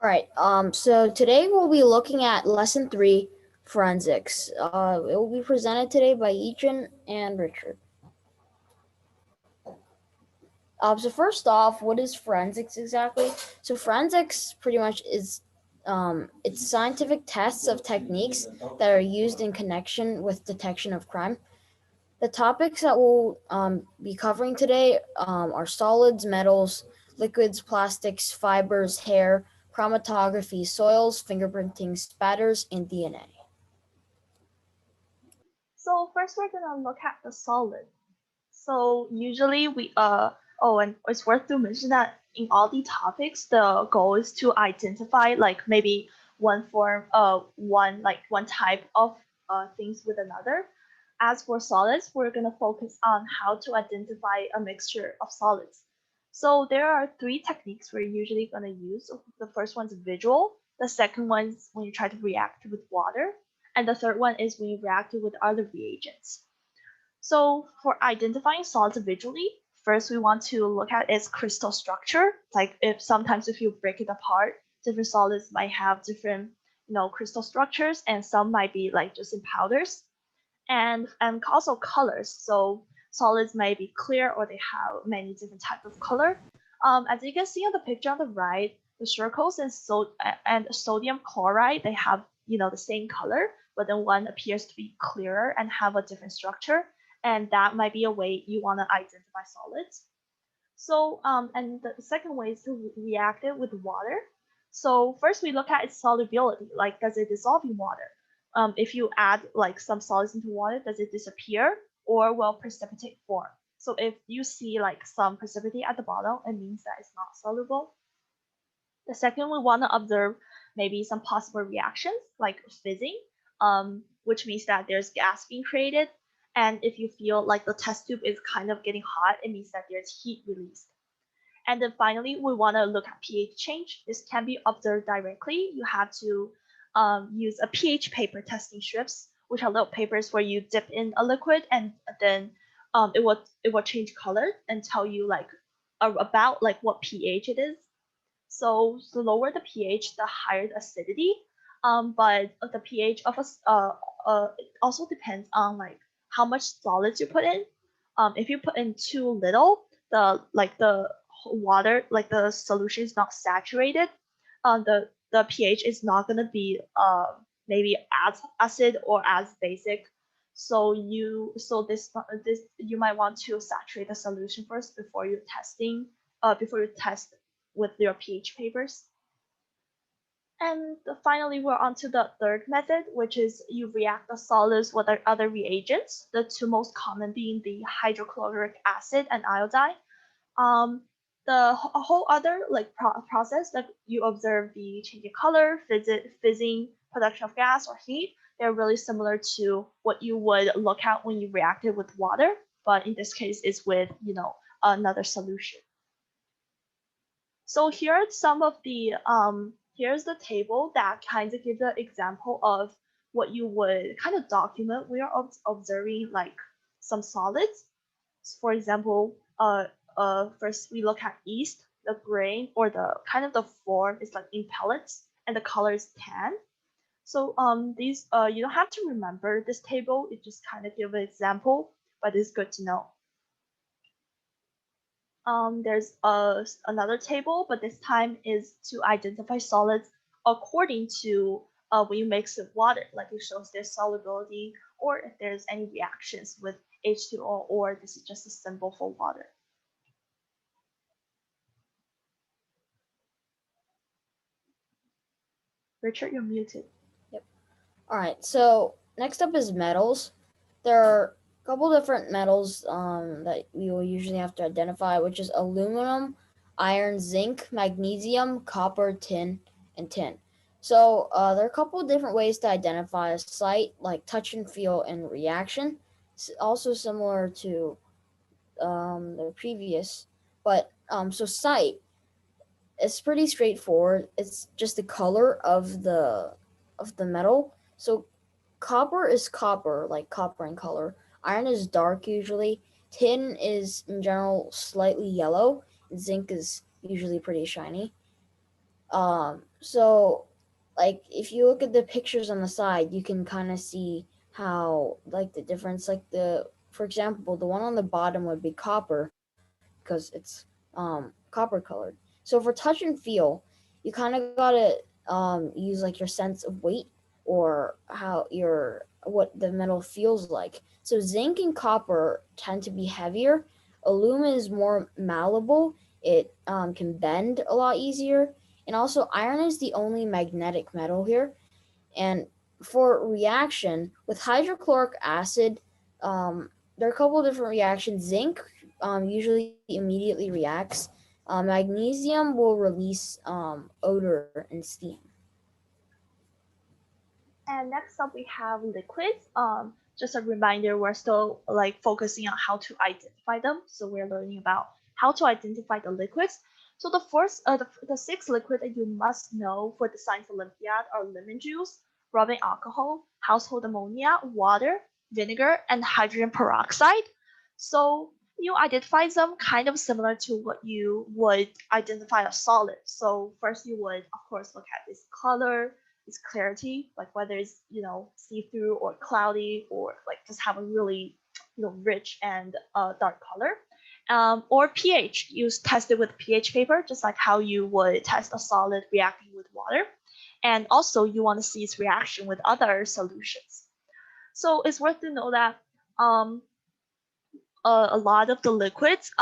All right. So today we'll be looking at lesson 3, forensics. It will be presented today by Ethan and Richard. So first off, what is forensics exactly? So forensics pretty much is it's scientific tests of techniques that are used in connection with detection of crime. The topics that we'll be covering today are solids, metals, liquids, plastics, fibers, hair, chromatography, soils, fingerprinting, spatters, and DNA. So first we're gonna look at the solid. So usually and it's worth to mention that in all the topics the goal is to identify like maybe one type of things with another. As for solids, we're gonna focus on how to identify a mixture of solids. So there are three techniques we're usually gonna use. The first one's visual, the second one's when you try to react with water, and the third one is when you react with other reagents. So for identifying solids visually, first we want to look at its crystal structure. Like if you break it apart, different solids might have different crystal structures, and some might be like just in powders, and also colors. So solids may be clear or they have many different types of color. As you can see on the picture on the right, the circles and sodium chloride, they have the same color, but then one appears to be clearer and have a different structure, and that might be a way you want to identify solids. So and the second way is to react it with water. So first we look at its solubility, like does it dissolve in water? If you add like some solids into water, does it disappear or will precipitate form? So if you see like some precipitate at the bottom, it means that it's not soluble. The second, we want to observe maybe some possible reactions like fizzing, which means that there's gas being created. And if you feel like the test tube is kind of getting hot, it means that there's heat released. And then finally, we want to look at pH change. This can be observed directly. You have to use a pH paper testing strips, which are little papers where you dip in a liquid and then it will change color and tell you like about like what pH it is. So the lower the pH, the higher the acidity. But the pH of it also depends on like how much solids you put in. If you put in too little, the water, like the solution is not saturated. The pH is not gonna be maybe as acid or as basic. So you might want to saturate the solution first before you test with your pH papers. And finally, we're on to the third method, which is you react the solids with other reagents, the two most common being the hydrochloric acid and iodine. The whole other like process that you observe the changing color, fizzing, production of gas or heat, they're really similar to what you would look at when you reacted with water, but in this case, it's with another solution. So here are some of the here's the table that kind of gives an example of what you would kind of document. We are observing like some solids. For example, first we look at yeast, the grain or the kind of the form is like in pellets, and the color is tan. So these you don't have to remember this table. It just kind of give an example, but it's good to know. There's another table, but this time is to identify solids according to when you mix with water, like it shows their solubility or if there's any reactions with H2O, or this is just a symbol for water. Richard, you're muted. Yep. All right. So next up is metals. There are a couple different metals that we will usually have to identify, which is aluminum, iron, zinc, magnesium, copper, tin, and tin. So there are a couple different ways to identify a site, like touch and feel and reaction. It's also similar to the previous, but so sight, it's pretty straightforward. It's just the color of the metal. So copper is copper, like copper in color. Iron is dark usually. Tin is in general slightly yellow. Zinc is usually pretty shiny. So like if you look at the pictures on the side, you can kind of see how like the difference, like the for example, the one on the bottom would be copper because it's copper colored. So for touch and feel, you kind of gotta use like your sense of weight or how your what the metal feels like. So zinc and copper tend to be heavier. Aluminum is more malleable. It can bend a lot easier, and also iron is the only magnetic metal here. And for reaction with hydrochloric acid, there are a couple of different reactions. Zinc usually immediately reacts. Magnesium will release odor and steam. And next up, we have liquids. Just a reminder, we're still like focusing on how to identify them. So we're learning about how to identify the liquids. So the six liquid that you must know for the science Olympiad are lemon juice, rubbing alcohol, household ammonia, water, vinegar, and hydrogen peroxide. So you identify them kind of similar to what you would identify a solid. So first you would, of course, look at its color, its clarity, like whether it's see-through or cloudy or like just have a really rich and dark color. Or pH, you test it with pH paper, just like how you would test a solid reacting with water. And also you want to see its reaction with other solutions. So it's worth to know that um, a lot of the liquids,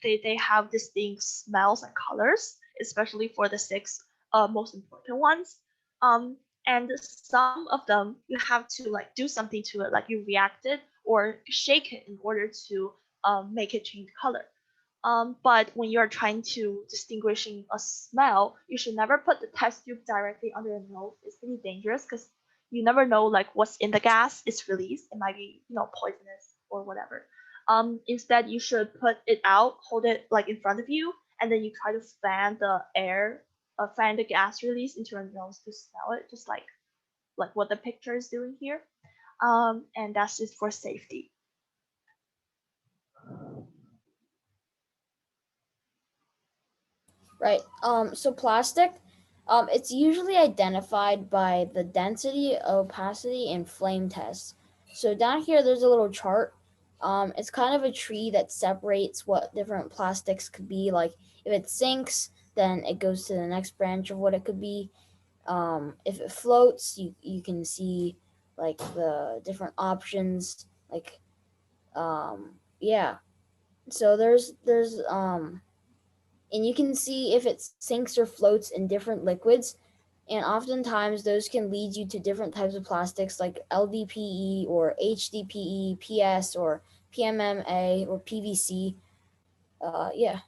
they have distinct smells and colors, especially for the six most important ones. And some of them you have to like do something to it, like you react it or shake it in order to make it change color. But when you're trying to distinguishing a smell, you should never put the test tube directly under your nose. It's pretty dangerous because you never know like what's in the gas it's released. It might be poisonous or whatever. Instead, you should put it out, hold it like in front of you, and then you try to fan the air, fan the gas release into your nose to smell it, just like what the picture is doing here. And that's just for safety. Right. So plastic, it's usually identified by the density, opacity, and flame tests. So down here, there's a little chart. It's kind of a tree that separates what different plastics could be. Like if it sinks, then it goes to the next branch of what it could be. If it floats, you can see like the different options. Like yeah. So there's and you can see if it sinks or floats in different liquids. And oftentimes, those can lead you to different types of plastics like LDPE or HDPE, PS or PMMA or PVC. Yeah.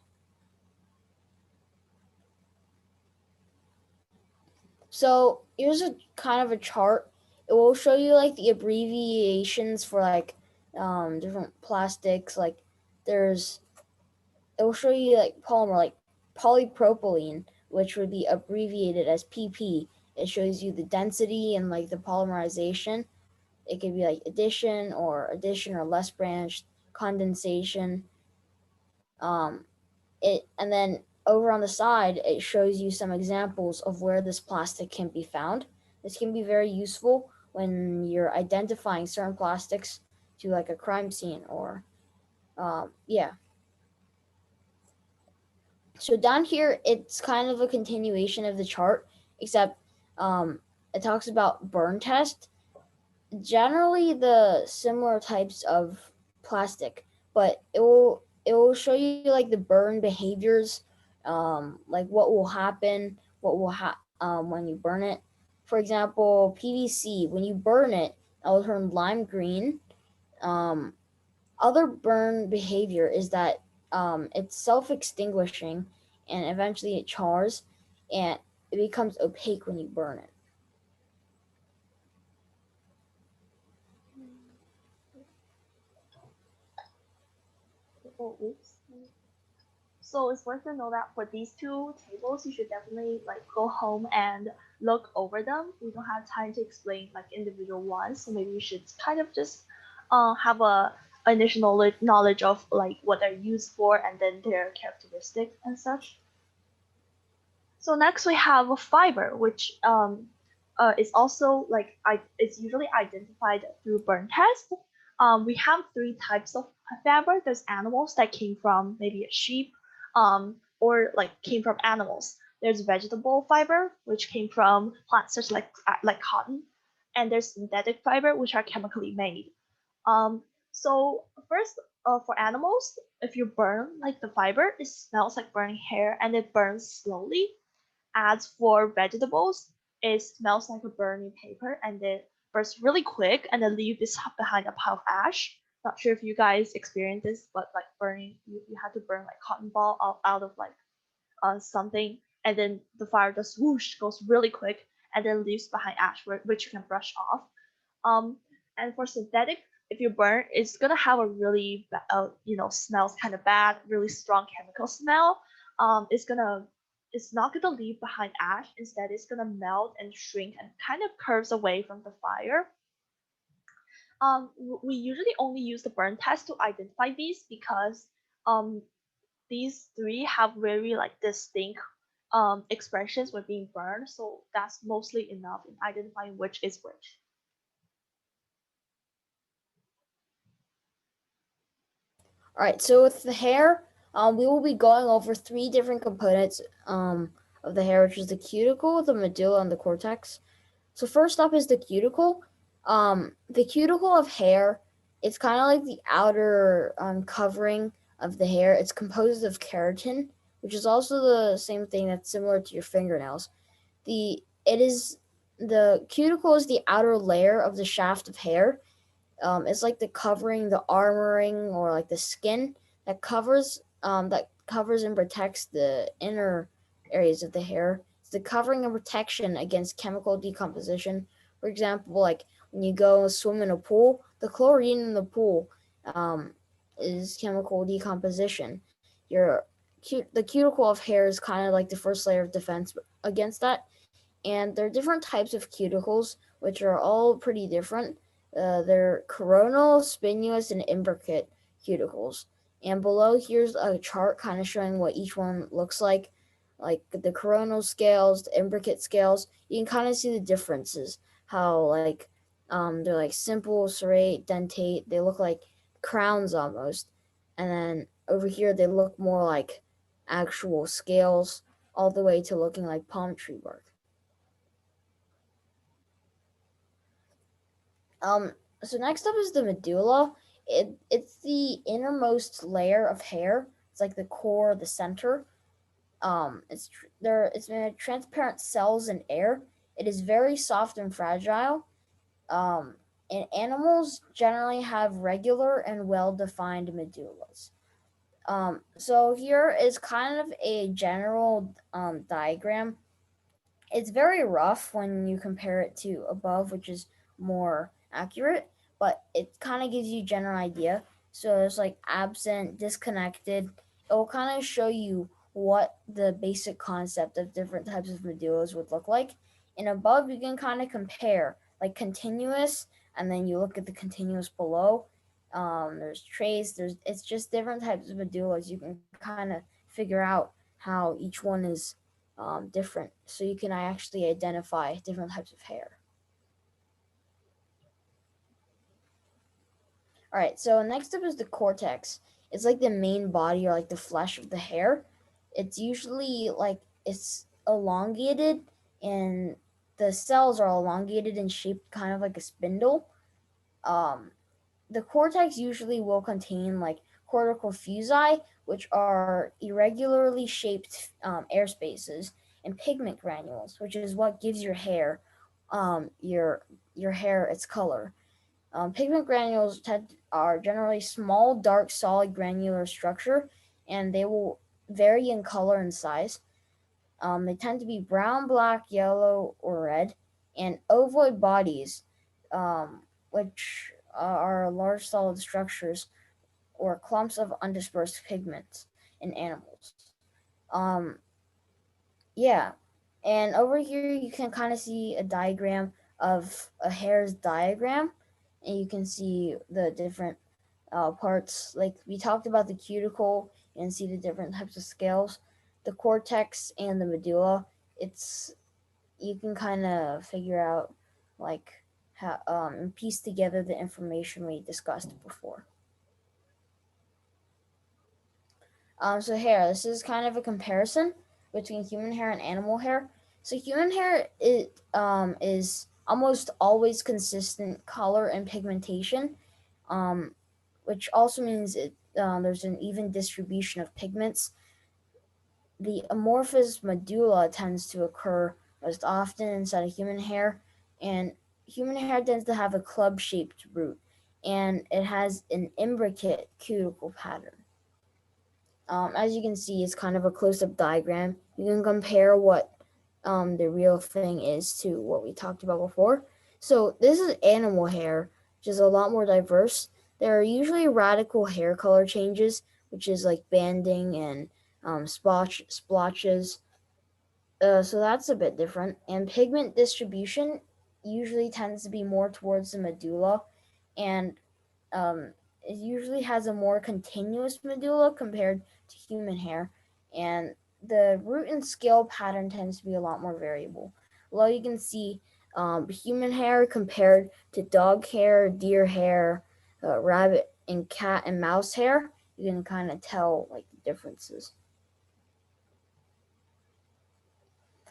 So here's a kind of a chart. It will show you like the abbreviations for like different plastics. Like there's it will show you like polymer like polypropylene, which would be abbreviated as PP. It shows you the density and like the polymerization. It could be like addition or less branched, condensation. It and then over on the side it shows you some examples of where this plastic can be found. This can be very useful when you're identifying certain plastics to like a crime scene or yeah. So down here it's kind of a continuation of the chart, except um, it talks about burn test. Generally the similar types of plastic, but it will show you like the burn behaviors, like what will happen, when you burn it. For example, PVC, when you burn it, it will turn lime green. Um, Other burn behavior is that it's self-extinguishing and eventually it chars and it becomes opaque when you burn it. Oh, oops. So it's worth to know that for these two tables, you should definitely like go home and look over them. We don't have time to explain like individual ones, so maybe you should kind of just have a initial knowledge of like what they're used for and then their characteristics and such. So next we have a fiber, which is also it's usually identified through burn test. We have three types of fiber. There's animals that came from maybe a sheep, or like came from animals. There's vegetable fiber, which came from plants such like cotton, and there's synthetic fiber, which are chemically made. So first, for animals, if you burn like the fiber, it smells like burning hair and it burns slowly. As for vegetables, it smells like a burning paper and it burns really quick and then leave this behind a pile of ash. Not sure if you guys experience this, but like burning, you had to burn like cotton ball out of like something, and then the fire just whoosh goes really quick and then leaves behind ash, which you can brush off. Um, and for synthetic, if you burn, it's gonna have a really smells kind of bad, really strong chemical smell. It's not gonna leave behind ash. Instead, it's gonna melt and shrink and kind of curves away from the fire. We usually only use the burn test to identify these because um, these three have very like distinct expressions when being burned, so that's mostly enough in identifying which is which. All right, so with the hair, we will be going over three different components of the hair, which is the cuticle, the medulla, and the cortex. So first up is the cuticle. The cuticle of hair, it's kind of like the outer covering of the hair. It's composed of keratin, which is also the same thing that's similar to your fingernails. The cuticle is the outer layer of the shaft of hair. It's like the covering, the armoring, or like the skin that covers and protects the inner areas of the hair. It's the covering and protection against chemical decomposition. For example, like when you go swim in a pool, the chlorine in the pool is chemical decomposition. The cuticle of hair is kind of like the first layer of defense against that. And there are different types of cuticles, which are all pretty different. They're coronal, spinuous, and imbricate cuticles. And below here's a chart kind of showing what each one looks like the coronal scales, the imbricate scales. You can kind of see the differences. How like they're like simple, serrate, dentate. They look like crowns almost. And then over here they look more like actual scales, all the way to looking like palm tree bark. Um, so next up is the medulla. It's the innermost layer of hair. It's like the core, the center. It's made of transparent cells and air. It is very soft and fragile. Um, and animals generally have regular and well defined medullas. So here is kind of a general diagram. It's very rough when you compare it to above, which is more accurate, but it kind of gives you a general idea. So it's like absent, disconnected. It will kind of show you what the basic concept of different types of medullas would look like. And above, you can kind of compare like continuous, and then you look at the continuous below. There's trace. It's just different types of medullas. You can kind of figure out how each one is different, so you can actually identify different types of hair. All right, so next up is the cortex. It's like the main body or like the flesh of the hair. It's usually like it's elongated, and the cells are elongated and shaped kind of like a spindle. Um, the cortex usually will contain like cortical foci, which are irregularly shaped air spaces, and pigment granules, which is what gives your hair, um, your your hair its color. Pigment granules are generally small, dark, solid granular structure, and they will vary in color and size. They tend to be brown, black, yellow, or red, and ovoid bodies, which are large solid structures or clumps of undispersed pigments in animals. Um, yeah, and over here you can kind of see a diagram of a hair's diagram, and you can see the different parts. Like we talked about the cuticle, and see the different types of scales. the cortex and the medulla, it's you can kind of figure out like how and piece together the information we discussed before. So hair. This is kind of a comparison between human hair and animal hair. So human hair is almost always consistent color and pigmentation, um, which also means there's an even distribution of pigments. The amorphous medulla tends to occur most often inside of human hair, and human hair tends to have a club-shaped root, and it has an imbricate cuticle pattern. As you can see, it's kind of a close-up diagram. You can compare what the real thing is to what we talked about before. So this is animal hair, which is a lot more diverse. There are usually radical hair color changes, which is like banding and splotches. So that's a bit different. And pigment distribution usually tends to be more towards the medulla, and it usually has a more continuous medulla compared to human hair, and the root and scale pattern tends to be a lot more variable. Well, you can see human hair compared to dog hair, deer hair, rabbit and cat and mouse hair. You can kind of tell like the differences.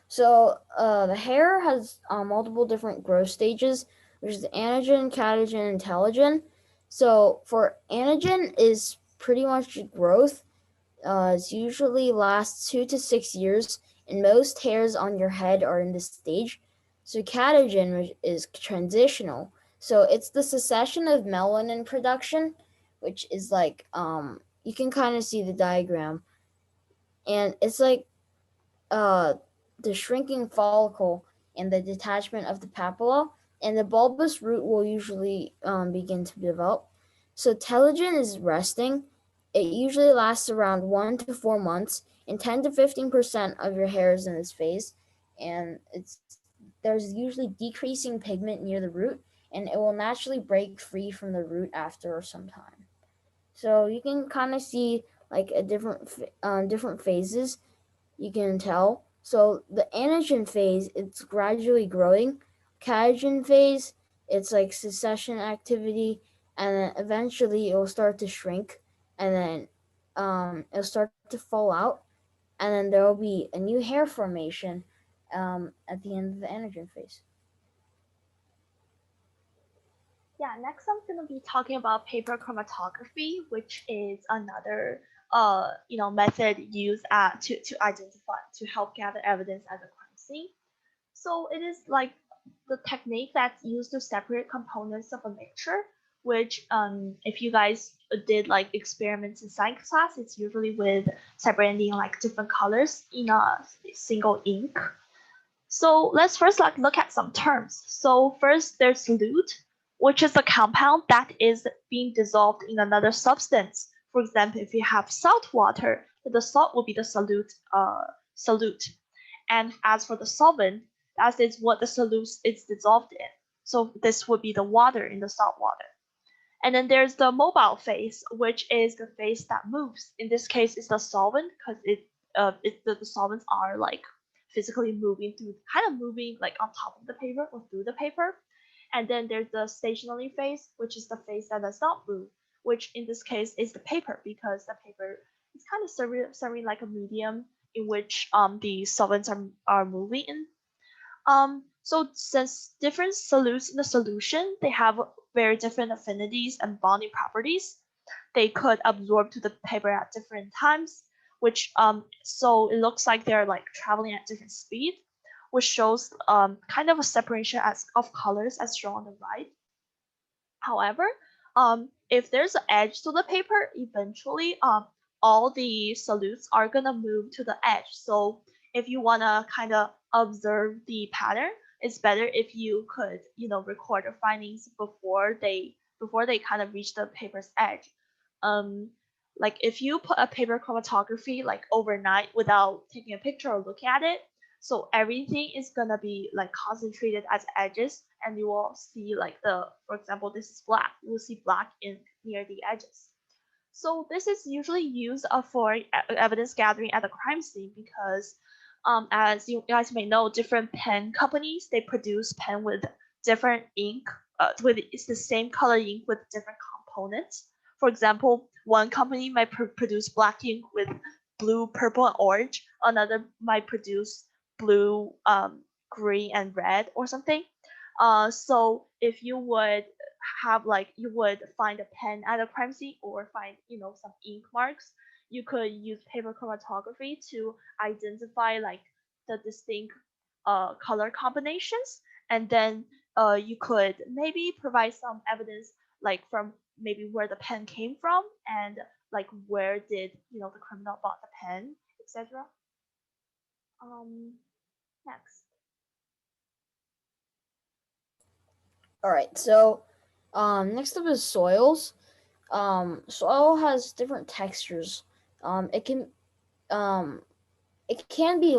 So the hair has multiple different growth stages, which is anagen, catagen, and telogen. So for anagen is pretty much growth. It usually lasts 2 to 6 years, and most hairs on your head are in this stage. So catagen is transitional. So it's the cessation of melanin production, which is like you can kind of see the diagram, and it's like uh, the shrinking follicle and the detachment of the papilla, and the bulbous root will usually begin to develop. So telogen is resting. It usually lasts around 1 to 4 months, and 10 to 15% of your hair is in this phase, and there's usually decreasing pigment near the root, and it will naturally break free from the root after some time. So you can kind of see like a different phases you can tell. So the anagen phase, it's gradually growing. Catagen phase, it's like secession activity, and then eventually it will start to shrink, and then it'll start to fall out, and then there will be a new hair formation at the end of the anagen phase. Yeah, next I'm gonna be talking about paper chromatography, which is another method used to identify to help gather evidence at the crime scene. So it is like the technique that's used to separate components of a mixture, which if you guys did like experiments in science class, it's usually with separating like different colors in a single ink. So let's first like look at some terms. So first there's solute, which is a compound that is being dissolved in another substance. For example, if you have salt water, the salt will be the solute. And as for the solvent, that is what the solute is dissolved in. So this would be the water in the salt water. And then there's the mobile phase, which is the phase that moves. In this case, it's the solvent because the solvents are like physically moving through, kind of moving like on top of the paper or through the paper. And then there's the stationary phase, which is the phase that does not move, which in this case is the paper because the paper is kind of serving like a medium in which the solvents are moving in. So since different solutes in the solution, they have very different affinities and bonding properties. They could absorb to the paper at different times, which so it looks like they're like traveling at different speed, which shows kind of a separation of colors as shown on the right. However, if there's an edge to the paper, eventually all the solutes are gonna move to the edge. So if you wanna kind of observe the pattern, it's better if you could, record your findings before they kind of reach the paper's edge. Um, like if you put a paper chromatography like overnight without taking a picture or looking at it, so everything is gonna be like concentrated at the edges, and you will see like for example, this is black. You will see black in near the edges. So this is usually used for evidence gathering at the crime scene because, as you guys may know, different pen companies they produce pen with different ink, with it's the same color ink with different components. For example, one company might produce black ink with blue, purple, and orange. Another might produce blue, green, and red or something. So if you would have like you would find a pen at a crime scene or find some ink marks, you could use paper chromatography to identify like the distinct color combinations, and then you could maybe provide some evidence like from maybe where the pen came from and like where did the criminal bought the pen, etc. Next. All right. So, next up is soils. Soil has different textures. It can um it can be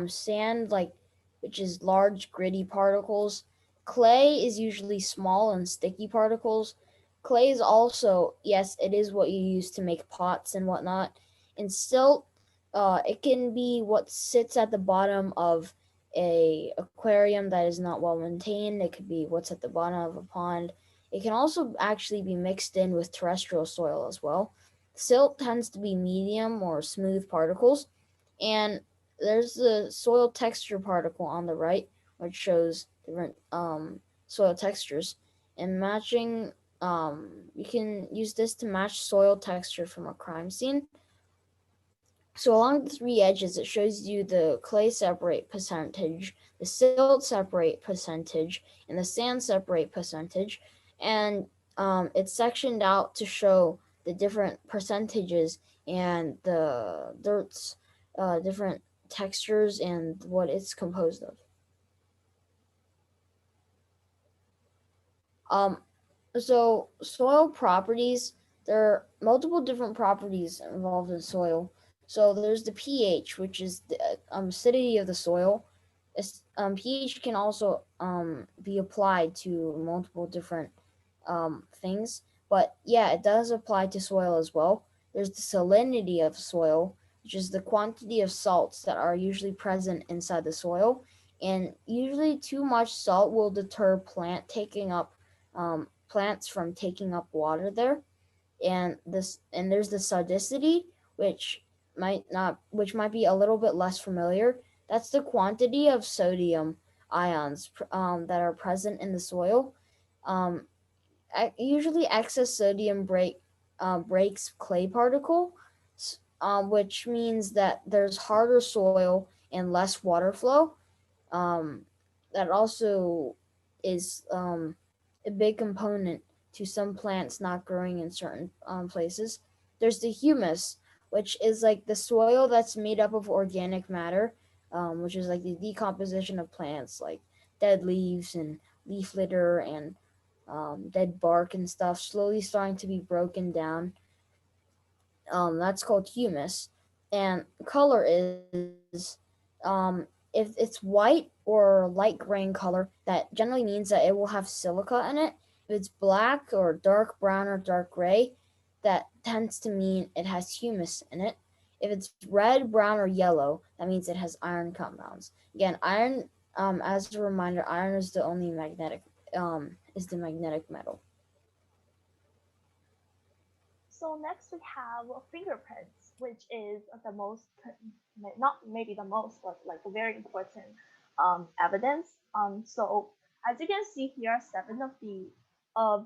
sand, like, which is large gritty particles. Clay is usually small and sticky particles. Clay is also, yes, it is what you use to make pots and whatnot. And silt, it can be what sits at the bottom of a aquarium that is not well maintained. It could be what's at the bottom of a pond. It can also actually be mixed in with terrestrial soil as well. Silt tends to be medium or smooth particles, and there's the soil texture particle on the right, which shows different soil textures. And matching, you can use this to match soil texture from a crime scene. So along the three edges, it shows you the clay separate percentage, the silt separate percentage, and the sand separate percentage. And it's sectioned out to show the different percentages and the dirt's different textures and what it's composed of. Um, so soil properties, there are multiple different properties involved in soil. So there's the pH, which is the acidity of the soil. pH can also be applied to multiple different things, but yeah, it does apply to soil as well. There's the salinity of soil, which is the quantity of salts that are usually present inside the soil, and usually too much salt will deter plants from taking up water there. And there's the sodicity, which which might be a little bit less familiar. That's the quantity of sodium ions that are present in the soil. Um, Usually excess sodium breaks clay particle, which means that there's harder soil and less water flow. um, that also is a big component to some plants not growing in certain places. There's the humus, which is like the soil that's made up of organic matter, which is like the decomposition of plants, like dead leaves and leaf litter and dead bark and stuff, slowly starting to be broken down. That's called humus. And color is, if it's white or light gray in color, that generally means that it will have silica in it. If it's black or dark brown or dark gray, that tends to mean it has humus in it. If it's red, brown, or yellow, that means it has iron compounds. Again, iron, as a reminder, iron is the only is the magnetic metal. So next we have fingerprints, which is the most, not maybe the most, but like a very important evidence. So as you can see here, seven of the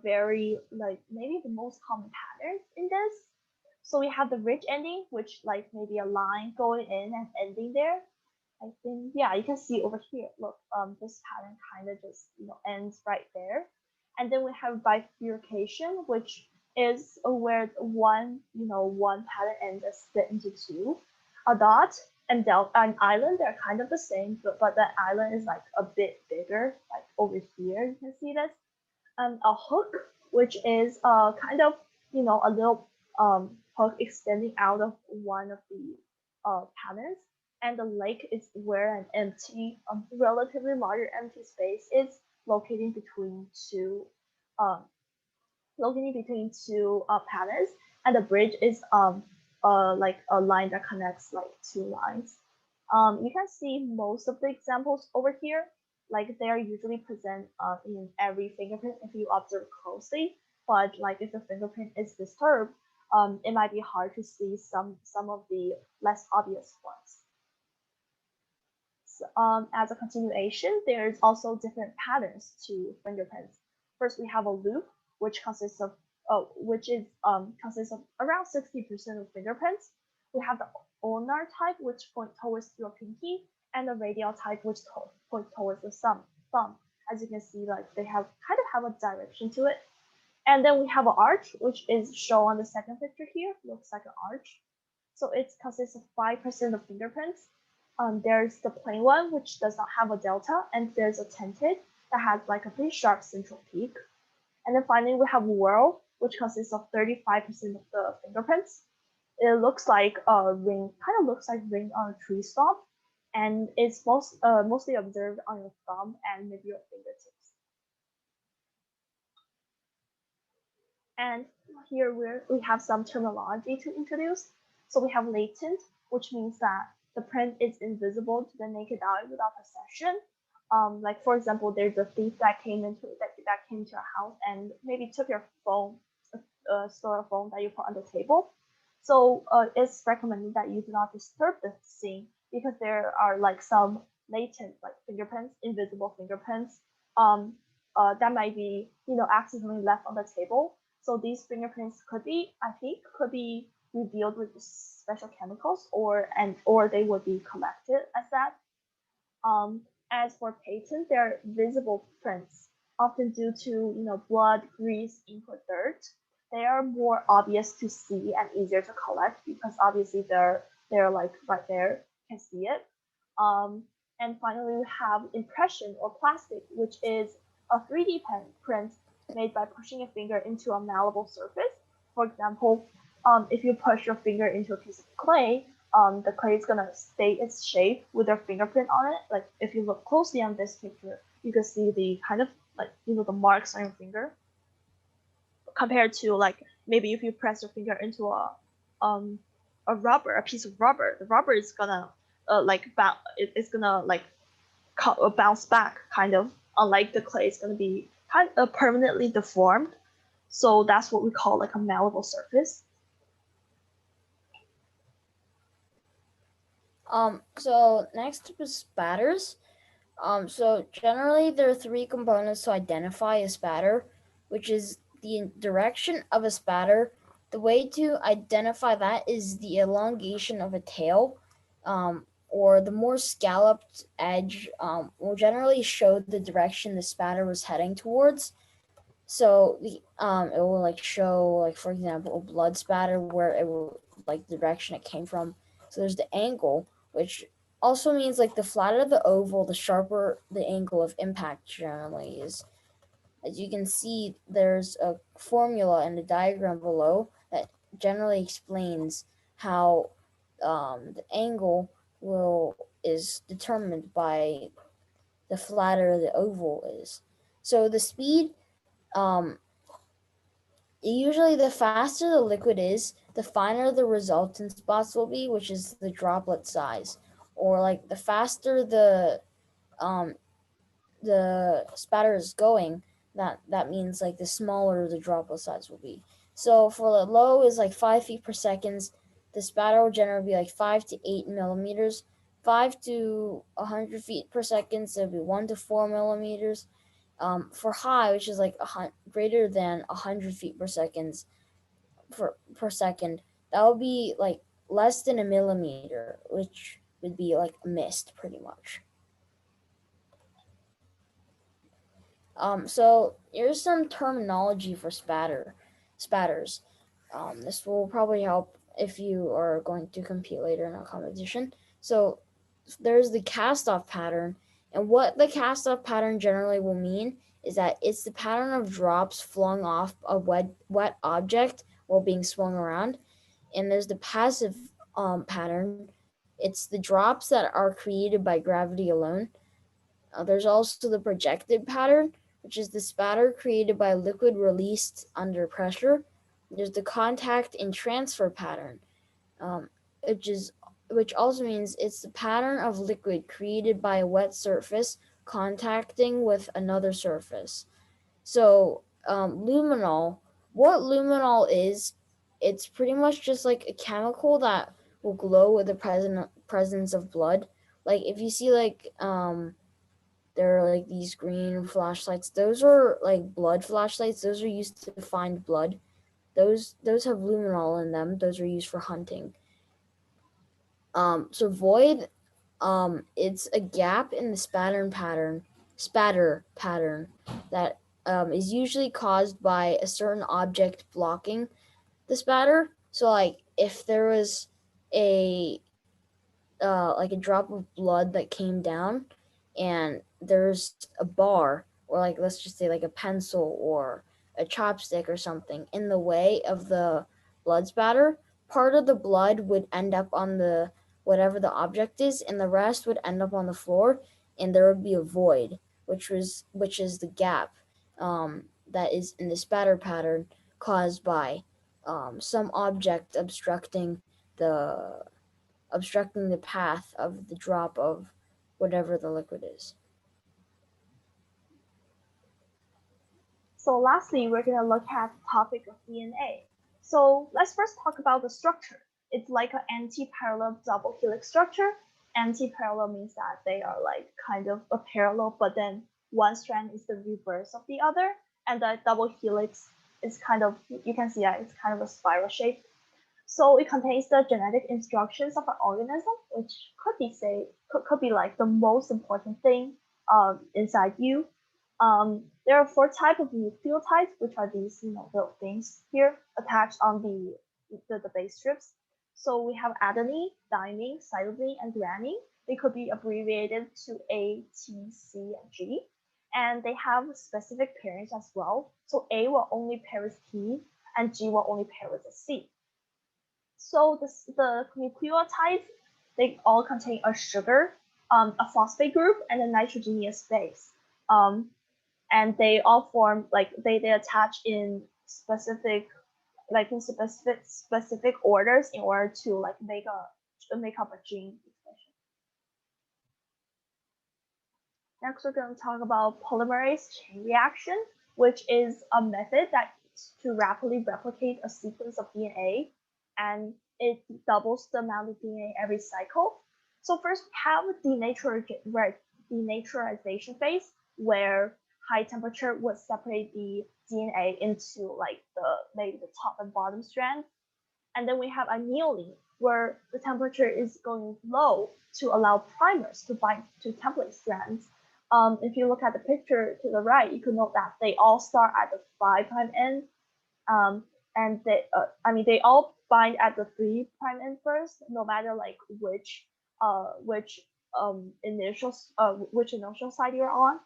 very like maybe the most common patterns in this. So we have the ridge ending, which like maybe a line going in and ending there. I think yeah, you can see over here. Look, this pattern kind of just ends right there, and then we have bifurcation, which is where one pattern ends is split into two. A dot and an island, they're kind of the same, but that island is like a bit bigger, like over here. You can see this. A hook, which is kind of a little hook extending out of one of the patterns, and the lake is where an empty, relatively larger empty space is located between two um, located between two patterns. and the bridge is like a line that connects like two lines. You can see most of the examples over here, like they are usually present in every fingerprint if you observe closely. But like if the fingerprint is disturbed, it might be hard to see some of the less obvious ones. As a continuation, there's also different patterns to fingerprints. First, we have a loop, which consists of consists of around 60% of fingerprints. We have the ulnar type, which point towards your pinky, and the radial type, which point towards the thumb. As you can see, like they have kind of have a direction to it. And then we have an arch, which is shown on the second picture here. Looks like an arch. So it consists of 5% of fingerprints. There's the plain one, which does not have a delta, and there's a tinted that has like a pretty sharp central peak. And then finally, we have whirl, which consists of 35% of the fingerprints. It looks like a ring, kind of looks like ring on a tree stump, and it's mostly observed on your thumb and maybe your fingertips. And here we have some terminology to introduce. So we have latent, which means that the print is invisible to the naked eye without perception. Like for example, there's a thief that came to your house and maybe took your phone, stole a phone that you put on the table. So it's recommended that you do not disturb the scene because there are like some latent like fingerprints, invisible fingerprints, that might be accidentally left on the table. So these fingerprints could be, I think, could be revealed with special chemicals, or they would be collected as that. As for patent, they're visible prints, often due to blood, grease, ink, or dirt. They are more obvious to see and easier to collect because obviously they're like right there, you can see it. And finally, we have impression or plastic, which is a 3D print made by pushing a finger into a malleable surface. For example, if you push your finger into a piece of clay, the clay is gonna stay its shape with your fingerprint on it. Like if you look closely on this picture, you can see the kind of like the marks on your finger. Compared to like maybe if you press your finger into a piece of rubber, the rubber is gonna it's gonna like bounce back kind of. Unlike the clay, it's gonna be kind of permanently deformed. So that's what we call like a malleable surface. So next is spatters. So generally there are three components to identify a spatter, which is the direction of a spatter. The way to identify that is the elongation of a tail, or the more scalloped edge will generally show the direction the spatter was heading towards. So the it will like show like for example a blood spatter where it will like the direction it came from. So there's the angle, which also means like the flatter the oval, the sharper the angle of impact generally is. As you can see, there's a formula in the diagram below that generally explains how the angle will is determined by the flatter the oval is. So the speed um, usually the faster the liquid is, the finer the resultant spots will be, which is the droplet size. Or like the faster um the spatter is going, that means like the smaller the droplet size will be. So for the low is like 5 feet per second, the spatter will generally be like 5 to 8 millimeters. 5 to 100 feet per second, so it'll be 1 to 4 millimeters. For high, which is like greater than 100 feet per second, that would be like less than a millimeter, which would be like a mist pretty much. So here's some terminology for spatters. This will probably help if you are going to compete later in a competition. So there's the cast off pattern, and what the cast off pattern generally will mean is that it's the pattern of drops flung off a wet object while being swung around. And there's the passive pattern. It's the drops that are created by gravity alone. There's also the projected pattern, which is the spatter created by liquid released under pressure. there's the contact and transfer pattern, um, which is which also means it's the pattern of liquid created by a wet surface contacting with another surface. So luminol, what luminol is, it's pretty much just like a chemical that will glow with the presence of blood. Like if you see like there are like these green flashlights. Those are like blood flashlights. Those are used to find blood. Those have luminol in them. Those are used for hunting. So void, it's a gap in the spatter pattern that is usually caused by a certain object blocking the spatter. So like if there was a like a drop of blood that came down, and there's a bar, or like let's just say like a pencil or a chopstick or something in the way of the blood spatter, part of the blood would end up on the whatever the object is, and the rest would end up on the floor, and there would be a void, which is the gap that is in the spatter pattern caused by some object the obstructing the path of the drop of whatever the liquid is. So lastly, we're going to look at the topic of DNA. So let's first talk about the structure. It's like an anti-parallel double helix structure. Anti-parallel means that they are like kind of a parallel, but then one strand is the reverse of the other. And the double helix is kind of, you can see that it's kind of a spiral shape. So it contains the genetic instructions of an organism, which could be like the most important thing inside you. There are four types of nucleotides, which are these, little things here attached on the base strips. So we have adenine, thymine, cytosine, and guanine. They could be abbreviated to A, T, C, and G. And they have specific pairings as well. So A will only pair with T, and G will only pair with a C. So the nucleotides, they all contain a sugar, a phosphate group, and a nitrogenous base. And they all form like they attach in specific specific orders in order to like make up a gene expression. Next, we're going to talk about polymerase chain reaction, which is a method that to rapidly replicate a sequence of DNA, and it doubles the amount of DNA every cycle. So first, we have the denaturization phase, where high temperature would separate the DNA into like maybe the top and bottom strand. And then we have annealing, where the temperature is going low to allow primers to bind to template strands. If you look at the picture to the right, you can note that they all start at the 5' end, and they all bind at the 3' end first, no matter like which initial side you're on.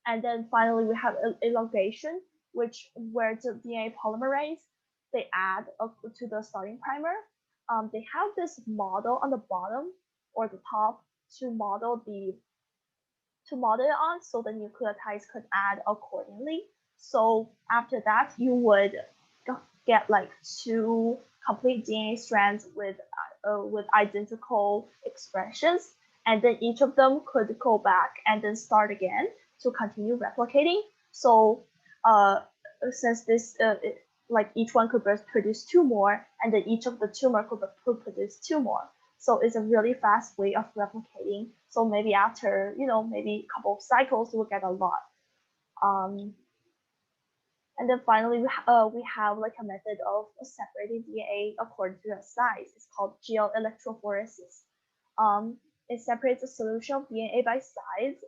And then finally we have elongation, where the DNA polymerase they add to the starting primer. They have this model on the bottom or the top to model it on, so the nucleotides could add accordingly. So after that, you would get like two complete DNA strands with identical expressions, and then each of them could go back and then start again to continue replicating. So since this like each one could produce two more, and then each of the tumor could produce two more. So it's a really fast way of replicating. So maybe after maybe a couple of cycles, we'll get a lot. And then finally, we have like a method of separating DNA according to the size. It's called gel electrophoresis. It separates a solution of DNA by size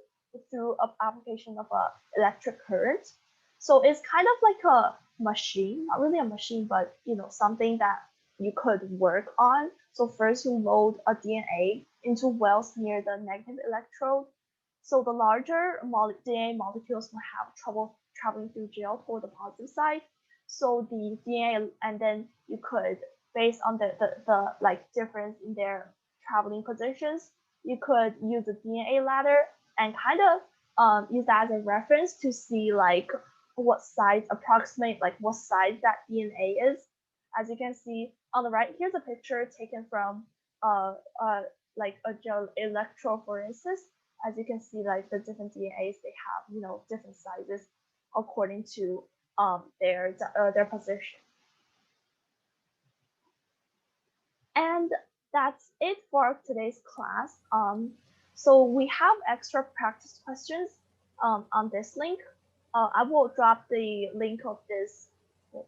through application of an electric current. So it's kind of like a machine, not really a machine, but something that you could work on. So first you load a DNA into wells near the negative electrode. So the larger DNA molecules will have trouble traveling through gel toward the positive side. So the DNA, and then you could, based on the like difference in their traveling positions, you could use the DNA ladder and kind of use that as a reference to see like what size that DNA is. As you can see on the right, here's a picture taken from like a gel electrophoresis. As you can see, like the different DNAs, they have different sizes according to their position. And that's it for today's class. So we have extra practice questions on this link. I will drop the link of this. Oh,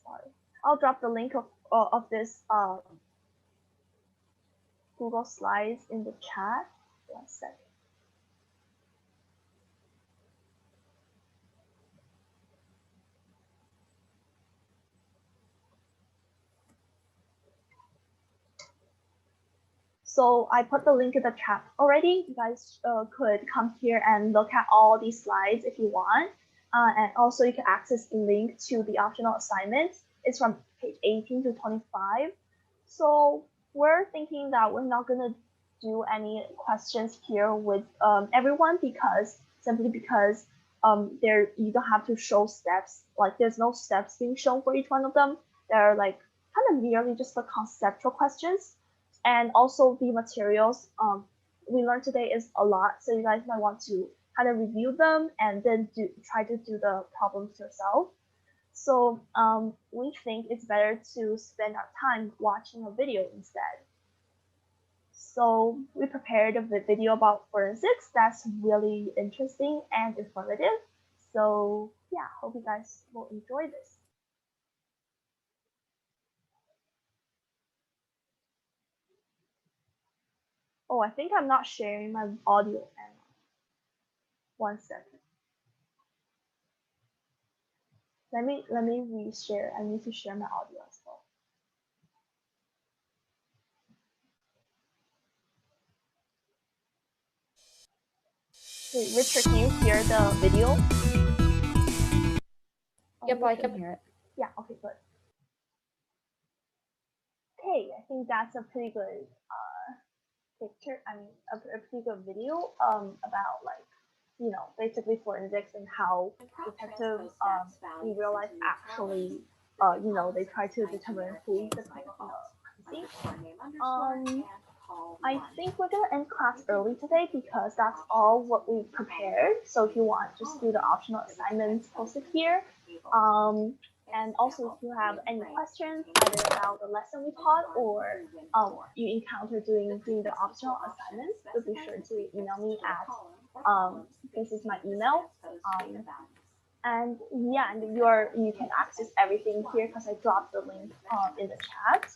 sorry, I'll drop the link of this Google Slides in the chat. 1 second. So I put the link in the chat already. You guys could come here and look at all these slides if you want. And also you can access the link to the optional assignments. It's from page 18 to 25. So we're thinking that we're not gonna do any questions here with everyone simply because you don't have to show steps. Like there's no steps being shown for each one of them. They're like kind of merely just the conceptual questions. And also the materials we learned today is a lot, so you guys might want to kind of review them and then try to do the problems yourself. So we think it's better to spend our time watching a video instead. So we prepared a video about forensics that's really interesting and informative. So yeah, hope you guys will enjoy this. Oh, I think I'm not sharing my audio anymore. 1 second. Let me reshare. I need to share my audio as well. Wait, Richard, can you hear the video? Yep, I can hear it. Yeah, okay, good. Okay, I think that's a pretty good picture. I mean, a pretty good video about like basically forensics and how detectives in real life actually they try to determine who is the crazy. I think we're gonna end class early today because that's all what we prepared. So if you want, just do the optional assignments posted here. And also, if you have any questions either about the lesson we taught or you encounter doing the optional assignments, so be sure to email me at this is my email. And yeah, and you can access everything here because I dropped the link in the chat.